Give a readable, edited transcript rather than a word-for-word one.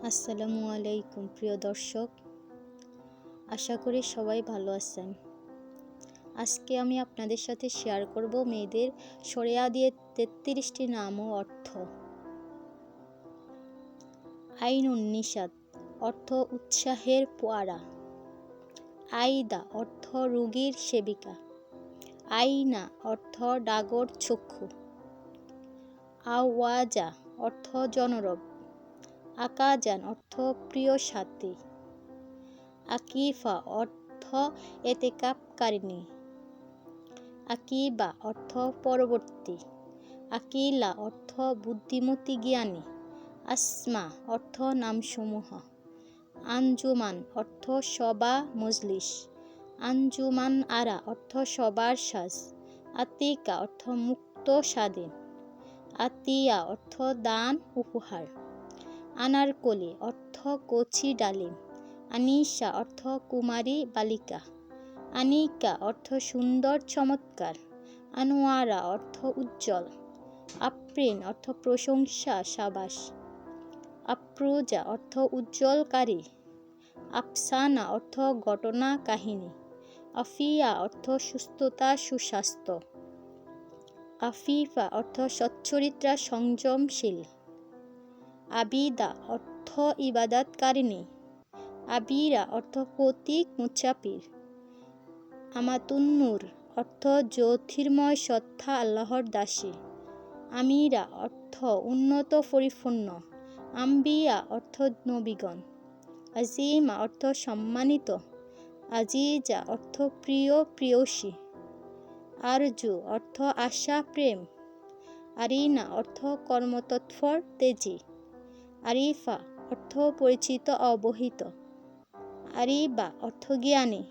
আসসালামু আলাইকুম প্রিয় দর্শক, আশা করি সবাই ভালো আছেন। আজকে আমি আপনাদের সাথে শেয়ার করব মেয়েদের শরিয়া দিয়ে 33টি নাম ও অর্থ। আইনুন নিশাত অর্থ উৎসাহের ফোয়ারা। আইদা অর্থ রোগীর সেবিকা। আইনা অর্থ ডাগর চক্ষু। আওয়াজা অর্থ জনরব। আকাজান অর্থ প্রিয় সাথী। আকিফা অর্থ এতেকাপকারিণী। আকিবা অর্থ পরবর্তী। আকিলা অর্থ বুদ্ধিমতী জ্ঞানী। আসমা অর্থ নামসমূহ। আঞ্জুমান অর্থ সভা মজলিস। আঞ্জুমান আরা অর্থ সবার সাজ। আতিকা অর্থ মুক্ত স্বাধীন। আতিয়া অর্থ দান উপহার। আনারকলি অর্থ কচি ডালিম। আনিশা অর্থ কুমারী বালিকা। আনিকা অর্থ সুন্দর চমৎকার। আনোয়ারা অর্থ উজ্জ্বল। আফরিন অর্থ প্রশংসা সাবাস। আফরোজা অর্থ উজ্জ্বলকারী। আফসানা অর্থ ঘটনা কাহিনী। আফিয়া অর্থ সুস্থতা সুস্বাস্থ্য। আফিফা অর্থ সচ্চরিত্রা সংযমশীল। আবিদা অর্থ ইবাদতকারিণী। আবিরা অর্থ প্রতীক মুসাফির। আমাতুন্নুর অর্থ জ্যোতির্ময় সত্তা আল্লাহর দাসী। আমিরা অর্থ উন্নত পরিপূর্ণ। আম্বিয়া অর্থ নবীগণ। আজিমা অর্থ সম্মানিত। আজিজা অর্থ প্রিয় প্রেয়সী। আরজু অর্থ আশা প্রেম। আরিনা অর্থ কর্মতৎপর তেজি। আরিফা অর্থ পরিচিত অবহিত। আরিবা অর্থ জ্ঞানী।